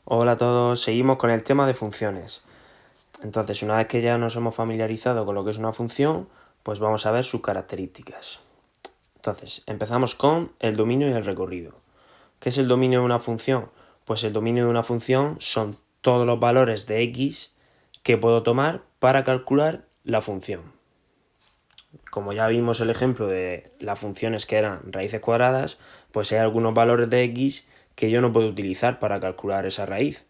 Hola a todos, seguimos con el tema de funciones. Entonces, una vez que ya nos hemos familiarizado con lo que es una función, pues vamos a ver sus características. Entonces, empezamos con el dominio y el recorrido. ¿Qué es el dominio de una función? Pues el dominio de una función son todos los valores de x que puedo tomar para calcular la función. Como ya vimos el ejemplo de las funciones que eran raíces cuadradas, pues hay algunos valores de x que yo no puedo utilizar para calcular esa raíz.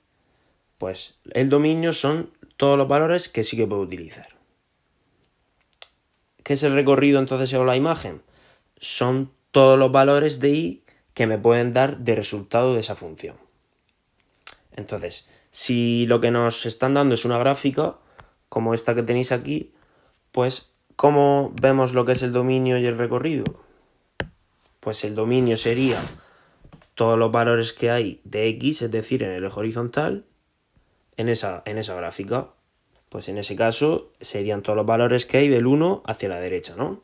Pues el dominio son todos los valores que sí que puedo utilizar. ¿Qué es el recorrido entonces o la imagen? Son todos los valores de y que me pueden dar de resultado de esa función. Entonces, si lo que nos están dando es una gráfica, como esta que tenéis aquí, pues ¿cómo vemos lo que es el dominio y el recorrido? Pues el dominio sería todos los valores que hay de x, es decir, en el eje horizontal, en esa gráfica. Pues en ese caso serían todos los valores que hay del 1 hacia la derecha, ¿no?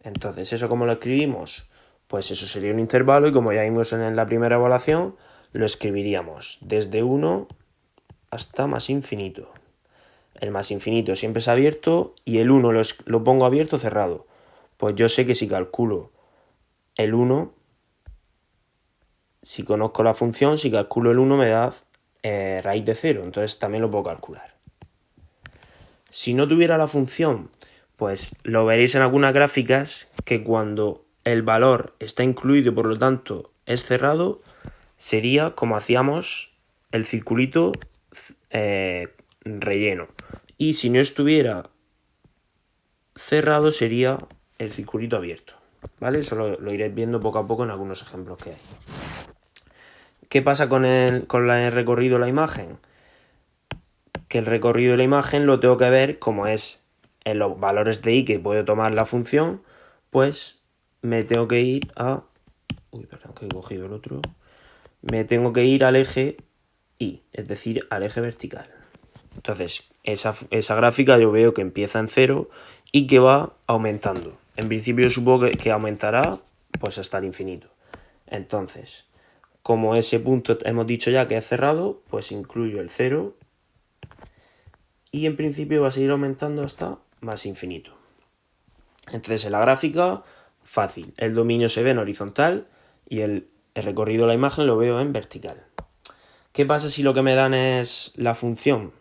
Entonces, ¿eso cómo lo escribimos? Pues eso sería un intervalo y como ya vimos en la primera evaluación, lo escribiríamos desde 1 hasta más infinito. El más infinito siempre es abierto y el 1 lo pongo abierto o cerrado. Pues yo sé que si calculo el 1, si conozco la función, si calculo el 1 me da raíz de 0, entonces también lo puedo calcular. Si no tuviera la función, pues lo veréis en algunas gráficas que cuando el valor está incluido y por lo tanto es cerrado, sería como hacíamos el circulito relleno. Y si no estuviera cerrado, sería el circulito abierto. ¿Vale? Eso lo iréis viendo poco a poco en algunos ejemplos que hay. ¿Qué pasa con el recorrido de la imagen? Que el recorrido de la imagen lo tengo que ver como es en los valores de y que puede tomar la función, pues me tengo que ir a... Uy, perdón, que he cogido el otro. Me tengo que ir al eje y, es decir, al eje vertical. Entonces, esa gráfica yo veo que empieza en 0 y que va aumentando. En principio yo supongo que aumentará pues hasta el infinito. Entonces, como ese punto hemos dicho ya que es cerrado, pues incluyo el 0 y en principio va a seguir aumentando hasta más infinito. Entonces en la gráfica, fácil, el dominio se ve en horizontal y el recorrido de la imagen lo veo en vertical. ¿Qué pasa si lo que me dan es la función,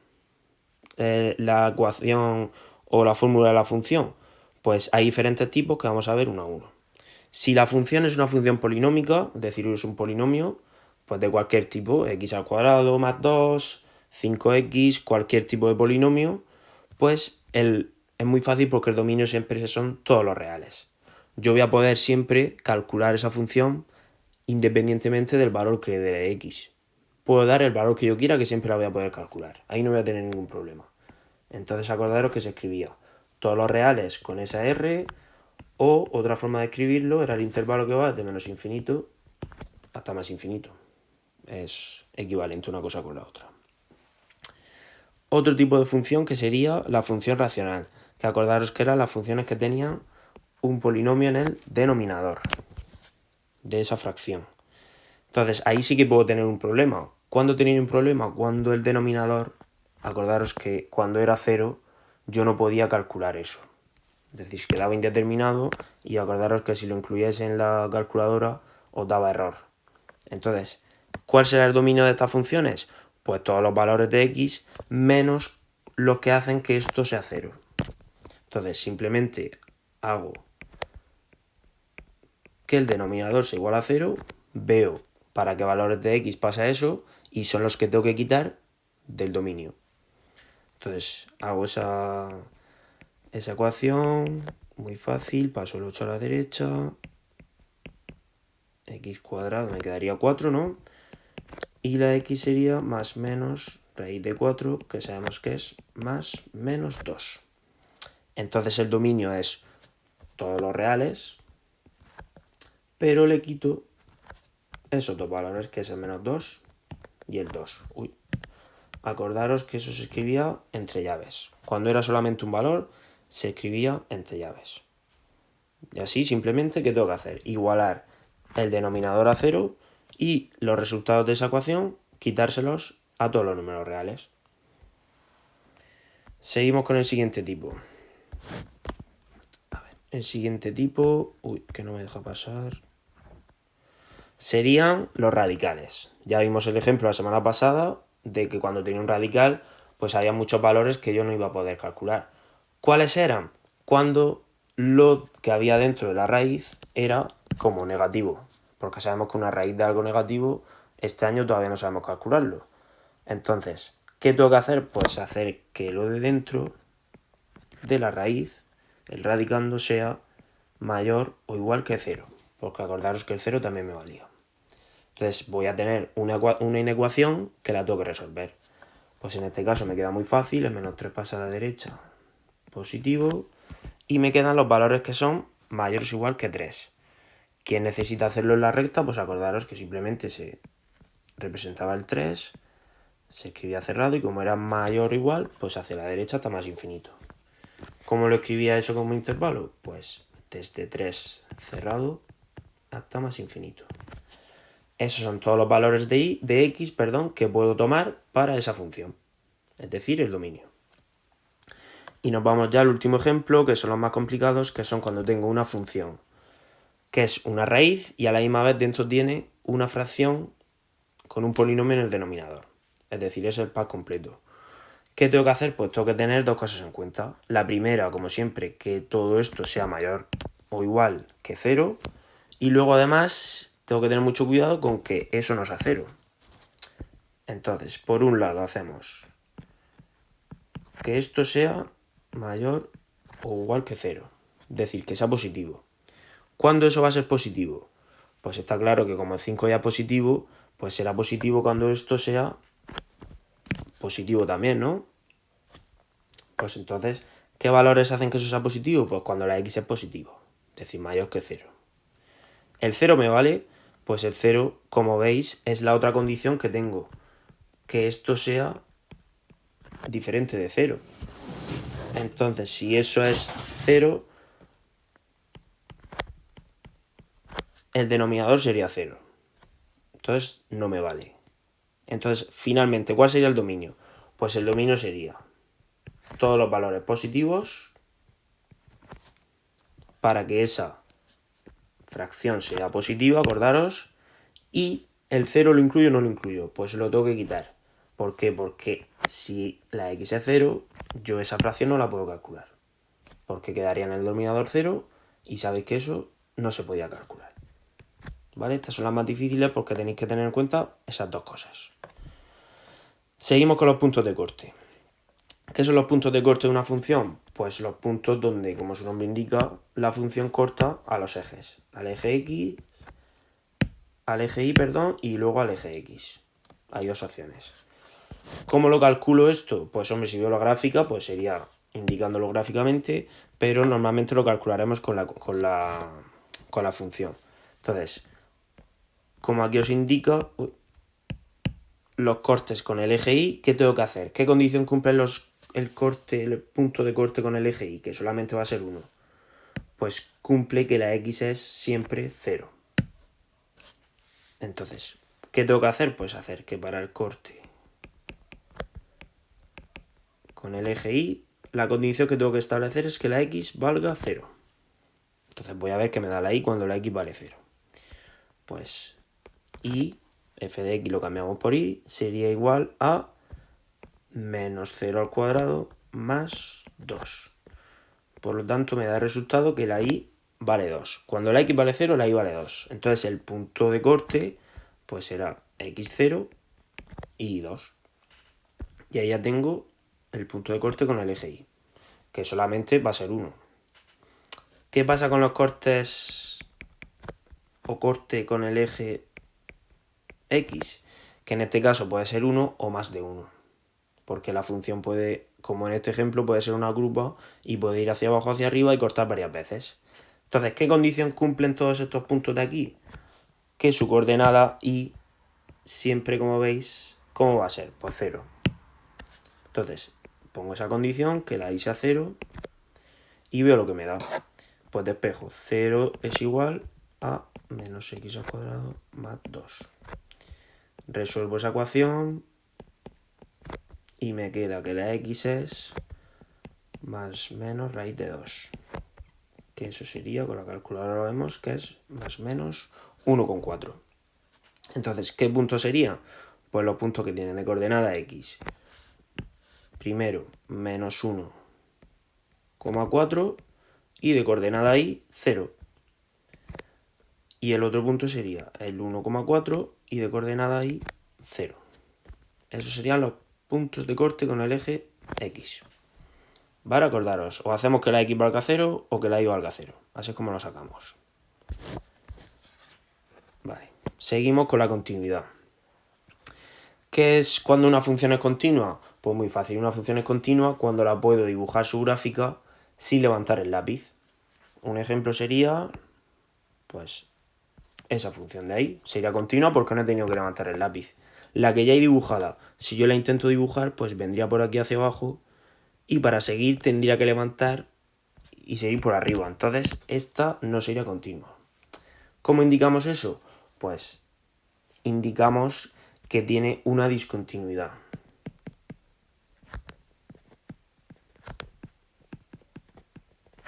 la ecuación o la fórmula de la función? Pues hay diferentes tipos que vamos a ver uno a uno. Si la función es una función polinómica, es decir, es un polinomio, pues de cualquier tipo, x al cuadrado más 2, 5x, cualquier tipo de polinomio, pues es muy fácil porque el dominio siempre son todos los reales. Yo voy a poder siempre calcular esa función independientemente del valor que dé de x. Puedo dar el valor que yo quiera que siempre la voy a poder calcular. Ahí no voy a tener ningún problema. Entonces acordaros que se escribía todos los reales con esa r, o otra forma de escribirlo era el intervalo que va de menos infinito hasta más infinito. Es equivalente una cosa con la otra. Otro tipo de función que sería la función racional, que acordaros que eran las funciones que tenían un polinomio en el denominador de esa fracción. Entonces ahí sí que puedo tener un problema. ¿Cuándo tenía un problema? Cuando el denominador, acordaros que cuando era 0 yo no podía calcular eso. Es decir, quedaba indeterminado y acordaros que si lo incluyese en la calculadora os daba error. Entonces, ¿cuál será el dominio de estas funciones? Pues todos los valores de x menos los que hacen que esto sea 0. Entonces, simplemente hago que el denominador sea igual a 0, veo para qué valores de x pasa eso y son los que tengo que quitar del dominio. Entonces, hago esa ecuación, muy fácil, paso el 8 a la derecha, x cuadrado me quedaría 4, ¿no? Y la x sería más menos raíz de 4, que sabemos que es más menos 2. Entonces el dominio es todos los reales, pero le quito esos dos valores, que es el menos 2 y el 2. Uy. Acordaros que eso se escribía entre llaves. Cuando era solamente un valor, se escribía entre llaves. Y así simplemente, ¿qué tengo que hacer? Igualar el denominador a 0 y los resultados de esa ecuación quitárselos a todos los números reales. Seguimos con el siguiente tipo. A ver, el siguiente tipo... Uy, que no me deja pasar. Serían los radicales. Ya vimos el ejemplo la semana pasada de que cuando tenía un radical, pues había muchos valores que yo no iba a poder calcular. ¿Cuáles eran? Cuando lo que había dentro de la raíz era como negativo. Porque sabemos que una raíz de algo negativo, este año todavía no sabemos calcularlo. Entonces, ¿qué tengo que hacer? Pues hacer que lo de dentro de la raíz, el radicando, sea mayor o igual que 0. Porque acordaros que el 0 también me valía. Entonces voy a tener una inecuación que la tengo que resolver. Pues en este caso me queda muy fácil, el menos 3 pasa a la derecha, positivo, y me quedan los valores que son mayores o igual que 3. ¿Quién necesita hacerlo en la recta? Pues acordaros que simplemente se representaba el 3, se escribía cerrado y como era mayor o igual, pues hacia la derecha hasta más infinito. ¿Cómo lo escribía eso como intervalo? Pues desde 3 cerrado hasta más infinito. Esos son todos los valores de x que puedo tomar para esa función, es decir, el dominio. Y nos vamos ya al último ejemplo, que son los más complicados, que son cuando tengo una función, que es una raíz y a la misma vez dentro tiene una fracción con un polinomio en el denominador. Es decir, es el pack completo. ¿Qué tengo que hacer? Pues tengo que tener dos cosas en cuenta. La primera, como siempre, que todo esto sea mayor o igual que 0. Y luego además tengo que tener mucho cuidado con que eso no sea 0. Entonces, por un lado hacemos que esto sea mayor o igual que 0. Es decir, que sea positivo. ¿Cuándo eso va a ser positivo? Pues está claro que como el 5 ya es positivo, pues será positivo cuando esto sea positivo también, ¿no? Pues entonces, ¿qué valores hacen que eso sea positivo? Pues cuando la x es positivo, es decir, mayor que 0. ¿El 0 me vale? Pues el 0, como veis, es la otra condición que tengo. Que esto sea diferente de 0. Entonces, si eso es 0, el denominador sería 0. Entonces, no me vale. Entonces, finalmente, ¿cuál sería el dominio? Pues el dominio sería todos los valores positivos para que esa fracción sea positiva, acordaros, y el 0 lo incluyo o no lo incluyo. Pues lo tengo que quitar. ¿Por qué? Porque si la x es 0, yo esa fracción no la puedo calcular. Porque quedaría en el denominador 0 y sabéis que eso no se podía calcular. ¿Vale? Estas son las más difíciles porque tenéis que tener en cuenta esas dos cosas. Seguimos con los puntos de corte. ¿Qué son los puntos de corte de una función? Pues los puntos donde, como su nombre indica, la función corta a los ejes. Al eje X, al eje Y, y luego al eje X. Hay dos opciones. ¿Cómo lo calculo esto? Pues hombre, si veo la gráfica, pues sería indicándolo gráficamente, pero normalmente lo calcularemos con la función. Entonces, como aquí os indica, los cortes con el eje Y, ¿qué tengo que hacer? ¿Qué condición cumple el punto de corte con el eje Y? Que solamente va a ser 1. Pues cumple que la X es siempre 0. Entonces, ¿qué tengo que hacer? Pues hacer que para el corte con el eje Y, la condición que tengo que establecer es que la X valga 0. Entonces voy a ver qué me da la Y cuando la X vale 0. Pues Y, f de X lo cambiamos por Y, sería igual a menos 0 al cuadrado más 2. Por lo tanto, me da el resultado que la Y vale 2. Cuando la X vale 0, la Y vale 2. Entonces, el punto de corte pues será X0 y 2. Y ahí ya tengo el punto de corte con el eje Y, que solamente va a ser 1. ¿Qué pasa con los cortes o corte con el eje X? Que en este caso puede ser 1 o más de 1. Porque la función puede, como en este ejemplo, puede ser una curva y puede ir hacia abajo, hacia arriba y cortar varias veces. Entonces, ¿qué condición cumplen todos estos puntos de aquí? Que su coordenada Y siempre, como veis, ¿cómo va a ser? Pues 0. Entonces, pongo esa condición, que la Y sea 0, y veo lo que me da. Pues despejo, 0 es igual a menos x al cuadrado más 2. resuelvo esa ecuación y me queda que la x es más menos raíz de 2. Que eso sería, con la calculadora lo vemos, que es más menos 1,4. Entonces, ¿qué punto sería? Pues los puntos que tienen de coordenada x. Primero, menos 1,4 y de coordenada y 0. Y el otro punto sería el 1,4 y de coordenada y 0. Esos serían los puntos de corte con el eje x. Vale, acordaros, o hacemos que la x valga 0 o que la y valga 0. Así es como lo sacamos. Vale, seguimos con la continuidad. ¿Qué es cuando una función es continua? Pues muy fácil, una función es continua cuando la puedo dibujar su gráfica sin levantar el lápiz. Un ejemplo sería, pues, esa función de ahí. Sería continua porque no he tenido que levantar el lápiz. La que ya hay dibujada, si yo la intento dibujar, pues vendría por aquí hacia abajo y para seguir tendría que levantar y seguir por arriba. Entonces, esta no sería continua. ¿Cómo indicamos eso? Pues indicamos que tiene una discontinuidad.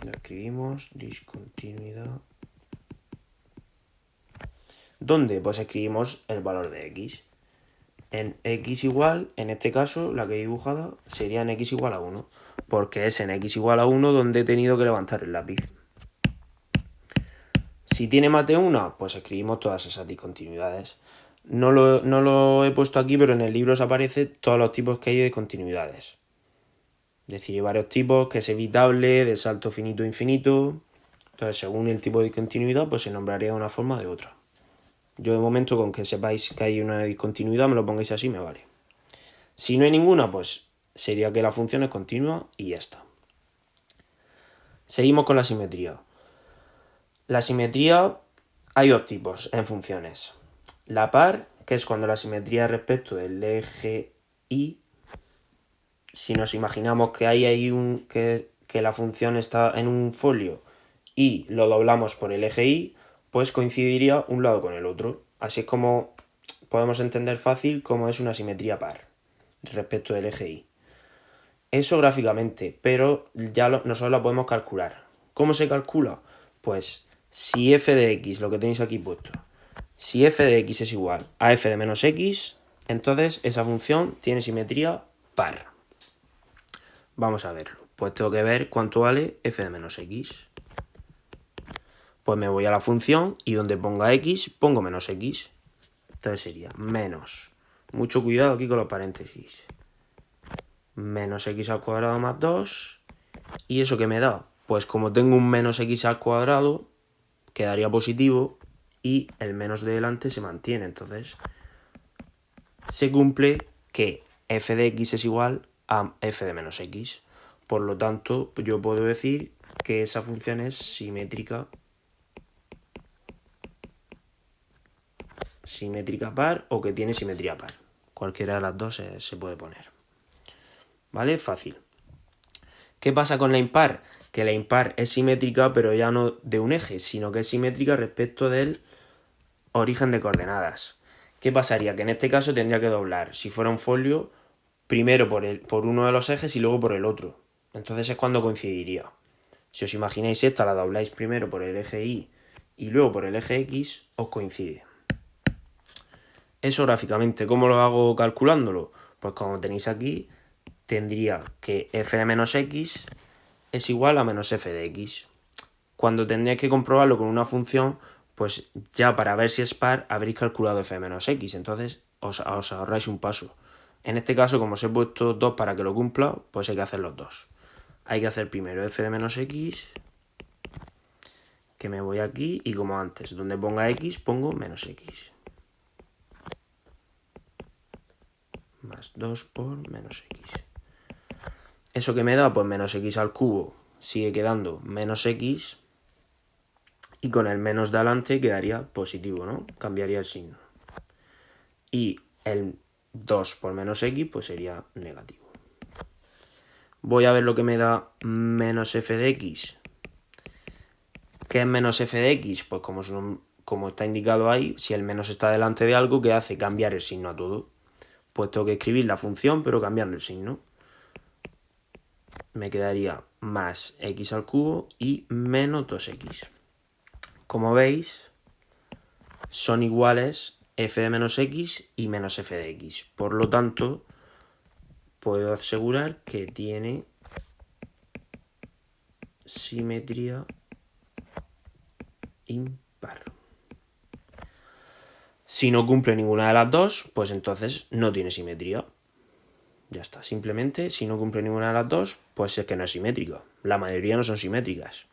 Lo escribimos, discontinuidad. ¿Dónde? Pues escribimos el valor de x. En x igual, en este caso, la que he dibujado sería en x igual a 1, porque es en x igual a 1 donde he tenido que levantar el lápiz. Si tiene más de una, pues escribimos todas esas discontinuidades. No lo he puesto aquí, pero en el libro os aparece todos los tipos que hay de discontinuidades. Es decir, hay varios tipos, que es evitable, de salto finito e infinito. Entonces, según el tipo de discontinuidad, pues se nombraría de una forma o de otra. Yo de momento, con que sepáis que hay una discontinuidad, me lo pongáis así, me vale. Si no hay ninguna, pues sería que la función es continua y ya está. Seguimos con la simetría. La simetría hay dos tipos en funciones. La par, que es cuando la simetría respecto del eje y, si nos imaginamos que hay que la función está en un folio y lo doblamos por el eje y, pues coincidiría un lado con el otro. Así es como podemos entender fácil cómo es una simetría par respecto del eje y. Eso gráficamente, pero ya nosotros la podemos calcular. ¿Cómo se calcula? Pues si f de x, lo que tenéis aquí puesto, si f de x es igual a f de menos x, entonces esa función tiene simetría par. Vamos a verlo. Pues tengo que ver cuánto vale f de menos x. Pues me voy a la función y donde ponga x, pongo menos x. Entonces sería menos. Mucho cuidado aquí con los paréntesis. Menos x al cuadrado más 2. ¿Y eso qué me da? Pues como tengo un menos x al cuadrado, quedaría positivo y el menos de delante se mantiene. Entonces se cumple que f de x es igual a f de menos x. Por lo tanto, yo puedo decir que esa función es simétrica par o que tiene simetría par. Cualquiera de las dos se puede poner. ¿Vale? Fácil. ¿Qué pasa con la impar? Que la impar es simétrica, pero ya no de un eje, sino que es simétrica respecto del origen de coordenadas. ¿Qué pasaría? Que en este caso tendría que doblar, si fuera un folio, primero por uno de los ejes y luego por el otro. Entonces es cuando coincidiría. Si os imagináis esta, la dobláis primero por el eje y luego por el eje x, os coincide. Eso gráficamente, ¿cómo lo hago calculándolo? Pues como tenéis aquí, tendría que f de menos x es igual a menos f de x. Cuando tendríais que comprobarlo con una función, pues ya para ver si es par habréis calculado f de menos x, entonces os ahorráis un paso. En este caso, como os he puesto 2 para que lo cumpla, pues hay que hacer los dos. Hay que hacer primero f de menos x, que me voy aquí, y como antes, donde ponga x, pongo menos x. Más 2 por menos x. ¿Eso que me da? Pues menos x al cubo sigue quedando menos x, y con el menos de adelante quedaría positivo, ¿no? Cambiaría el signo. Y el 2 por menos x pues sería negativo. Voy a ver lo que me da menos f de x. ¿Qué es menos f de x? Pues como como está indicado ahí, si el menos está delante de algo, ¿qué hace? Cambiar el signo a todo. Pues tengo que escribir la función, pero cambiando el signo. Me quedaría más x al cubo y menos 2x. Como veis, son iguales f de menos x y menos f de x. Por lo tanto, puedo asegurar que tiene simetría impar. Si no cumple ninguna de las dos, pues entonces no tiene simetría. Ya está, simplemente si no cumple ninguna de las dos, pues es que no es simétrica. La mayoría no son simétricas.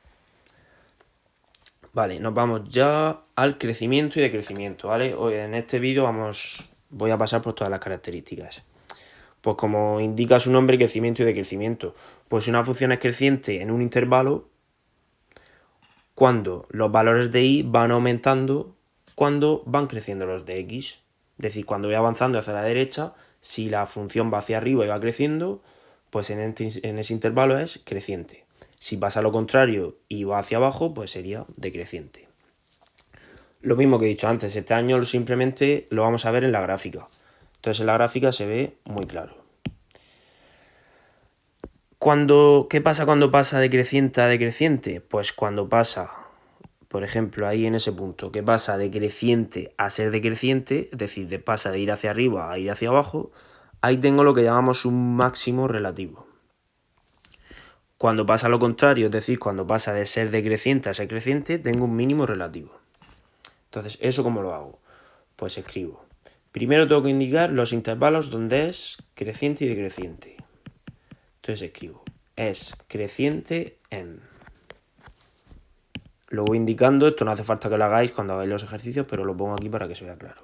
Vale, nos vamos ya al crecimiento y decrecimiento, ¿vale? Hoy en este vídeo voy a pasar por todas las características. Pues como indica su nombre, crecimiento y decrecimiento. Pues si una función es creciente en un intervalo, cuando los valores de y van aumentando, cuando van creciendo los de x. Es decir, cuando voy avanzando hacia la derecha, si la función va hacia arriba y va creciendo, pues en ese intervalo es creciente. Si pasa lo contrario y va hacia abajo, pues sería decreciente. Lo mismo que he dicho antes, este año simplemente lo vamos a ver en la gráfica. Entonces en la gráfica se ve muy claro. ¿Qué pasa cuando pasa de creciente a decreciente? Pues cuando pasa, por ejemplo, ahí en ese punto, que pasa de creciente a ser decreciente, es decir, pasa de ir hacia arriba a ir hacia abajo, ahí tengo lo que llamamos un máximo relativo. Cuando pasa lo contrario, es decir, cuando pasa de ser decreciente a ser creciente, tengo un mínimo relativo. Entonces, ¿eso cómo lo hago? Pues escribo. Primero tengo que indicar los intervalos donde es creciente y decreciente. Entonces escribo, es creciente en. Lo voy indicando, esto no hace falta que lo hagáis cuando hagáis los ejercicios, pero lo pongo aquí para que se vea claro.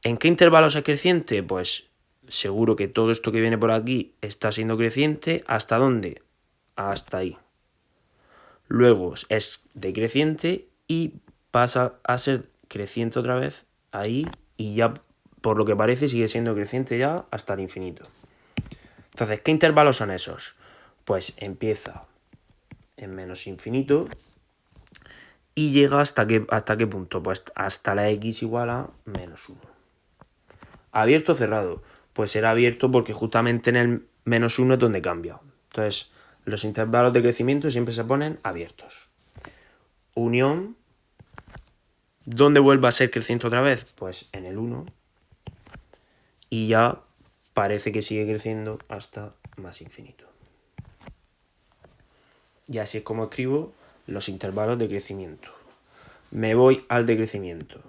¿En qué intervalos es creciente? Pues seguro que todo esto que viene por aquí está siendo creciente. ¿Hasta dónde? Hasta ahí. Luego es decreciente y pasa a ser creciente otra vez ahí y ya por lo que parece sigue siendo creciente ya hasta el infinito. Entonces, ¿qué intervalos son esos? Pues empieza en menos infinito y llega hasta qué punto? Pues hasta la x igual a menos 1. ¿Abierto o cerrado? Pues será abierto porque justamente en el menos 1 es donde cambia. Entonces, los intervalos de crecimiento siempre se ponen abiertos. Unión. ¿Dónde vuelve a ser creciente otra vez? Pues en el 1. Y ya parece que sigue creciendo hasta más infinito. Y así es como escribo los intervalos de crecimiento. Me voy al decrecimiento.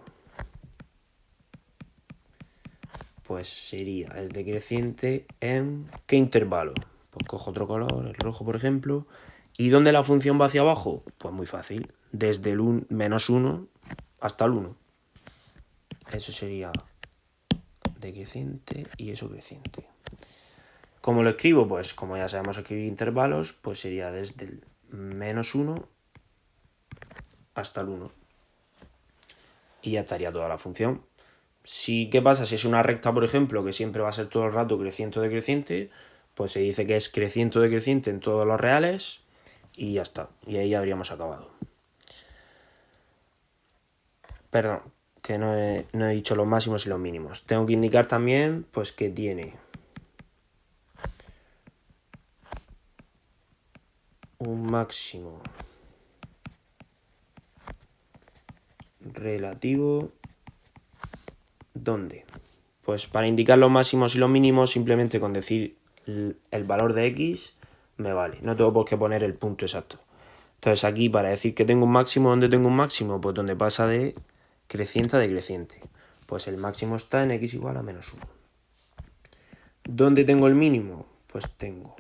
Pues sería el decreciente en ¿qué intervalo? Pues cojo otro color, el rojo por ejemplo. ¿Y dónde la función va hacia abajo? Pues muy fácil, desde el menos 1 hasta el 1. Eso sería decreciente y eso creciente. ¿Cómo lo escribo? Pues como ya sabemos escribir intervalos, pues sería desde el menos 1 hasta el 1. Y ya estaría toda la función. ¿Qué pasa? Si es una recta, por ejemplo, que siempre va a ser todo el rato creciente o decreciente, pues se dice que es creciente o decreciente en todos los reales y ya está. Y ahí habríamos acabado. Perdón, que no he dicho los máximos y los mínimos. Tengo que indicar también pues que tiene un máximo relativo. ¿Dónde? Pues para indicar los máximos y los mínimos, simplemente con decir el valor de x me vale. No tengo por qué poner el punto exacto. Entonces aquí para decir que tengo un máximo, ¿dónde tengo un máximo? Pues donde pasa de creciente a decreciente. Pues el máximo está en x igual a menos 1. ¿Dónde tengo el mínimo? Pues tengo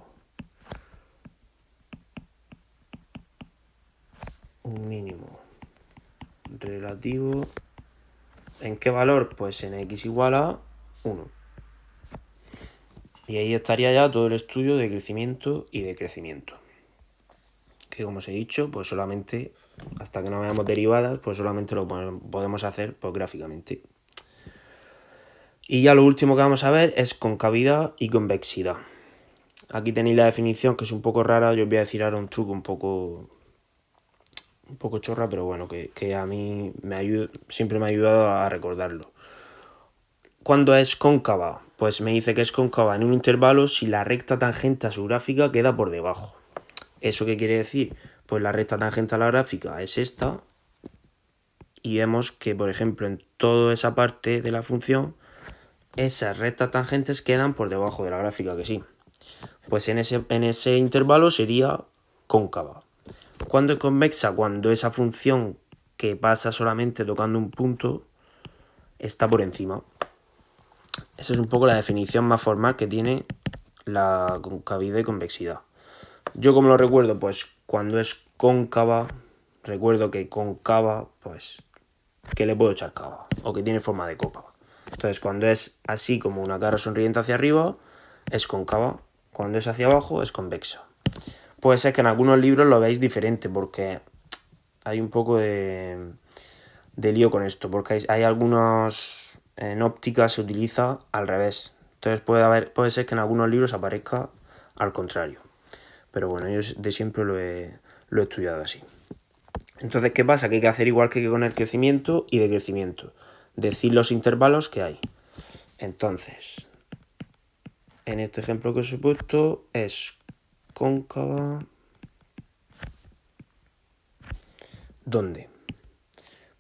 un mínimo relativo. ¿En qué valor? Pues en x igual a 1. Y ahí estaría ya todo el estudio de crecimiento y decrecimiento. Que como os he dicho, pues solamente, hasta que no veamos derivadas, pues solamente lo podemos hacer pues, gráficamente. Y ya lo último que vamos a ver es concavidad y convexidad. Aquí tenéis la definición que es un poco rara, yo os voy a decir ahora un truco un poco un poco chorra, pero bueno, que a mí siempre me ha ayudado a recordarlo. ¿Cuándo es cóncava? Pues me dice que es cóncava en un intervalo si la recta tangente a su gráfica queda por debajo. ¿Eso qué quiere decir? Pues la recta tangente a la gráfica es esta, y vemos que, por ejemplo, en toda esa parte de la función, esas rectas tangentes quedan por debajo de la gráfica, que sí. Pues en ese intervalo sería cóncava. ¿Cuándo es convexa? Cuando esa función que pasa solamente tocando un punto está por encima. Esa es un poco la definición más formal que tiene la concavidad y convexidad. Yo como lo recuerdo, pues cuando es cóncava, recuerdo que cóncava, pues que le puedo echar cava o que tiene forma de copa. Entonces cuando es así como una cara sonriente hacia arriba, es cóncava. Cuando es hacia abajo, es convexa. Puede ser que en algunos libros lo veáis diferente porque hay un poco de lío con esto, porque hay algunos... En óptica se utiliza al revés. Entonces puede ser que en algunos libros aparezca al contrario. Pero bueno, yo de siempre lo he estudiado así. Entonces, ¿qué pasa? Que hay que hacer igual que con el crecimiento y decrecimiento. Decir los intervalos que hay. Entonces, en este ejemplo que os he puesto es cóncava. ¿Dónde?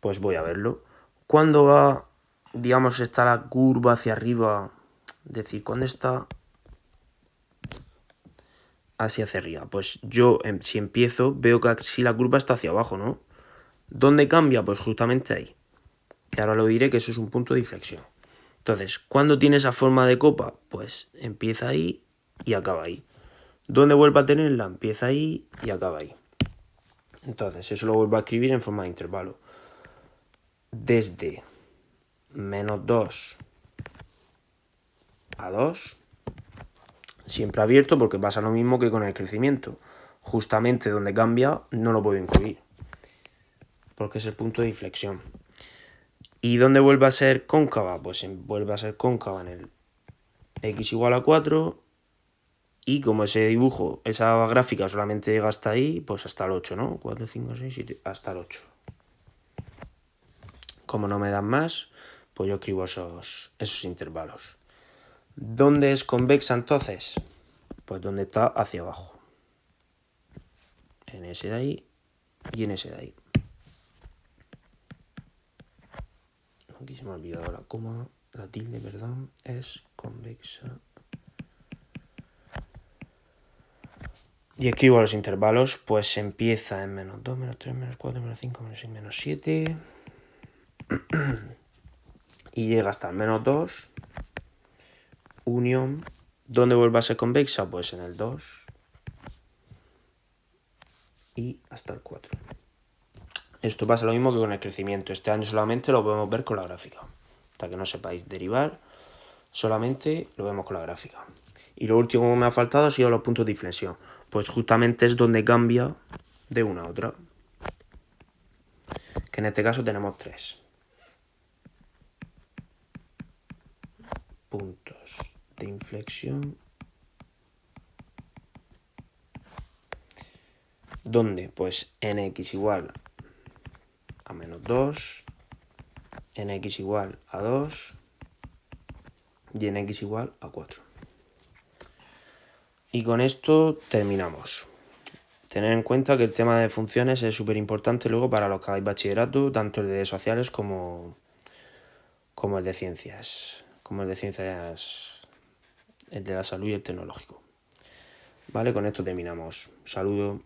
Pues voy a verlo. ¿Cuándo va, digamos, está la curva hacia arriba? Es decir, ¿cuándo está hacia arriba? Pues yo, si empiezo, veo que si la curva está hacia abajo, ¿no? ¿Dónde cambia? Pues justamente ahí. Que ahora lo diré que eso es un punto de inflexión. Entonces, ¿cuándo tiene esa forma de copa? Pues empieza ahí y acaba ahí. ¿Dónde vuelve a tenerla? Empieza ahí y acaba ahí. Entonces, eso lo vuelvo a escribir en forma de intervalo. Desde menos 2 a 2, siempre abierto porque pasa lo mismo que con el crecimiento. Justamente donde cambia no lo puedo incluir, porque es el punto de inflexión. ¿Y dónde vuelve a ser cóncava? Pues vuelve a ser cóncava en el x igual a 4, y como ese dibujo, esa gráfica solamente llega hasta ahí, pues hasta el 8, ¿no? 4, 5, 6, 7, hasta el 8. Como no me dan más, pues yo escribo esos intervalos. ¿Dónde es convexa entonces? Pues donde está hacia abajo. En ese de ahí y en ese de ahí. Aquí se me ha olvidado la coma, la tilde, perdón. Es convexa. Y escribo los intervalos, pues empieza en menos 2, menos 3, menos 4, menos 5, menos 6, menos 7. Y llega hasta el menos 2. Unión. ¿Dónde vuelve a ser convexa? Pues en el 2. Y hasta el 4. Esto pasa lo mismo que con el crecimiento. Este año solamente lo podemos ver con la gráfica. Hasta que no sepáis derivar, solamente lo vemos con la gráfica. Y lo último que me ha faltado ha sido los puntos de inflexión. Pues justamente es donde cambia de una a otra. Que en este caso tenemos 3 puntos de inflexión. ¿Dónde? Pues en x igual a menos 2, en x igual a 2 y en x igual a 4. Y con esto terminamos. Tener en cuenta que el tema de funciones es súper importante luego para los que hagáis bachillerato, tanto el de sociales como el de ciencias. El de la salud y el tecnológico. Vale, con esto terminamos. Saludos.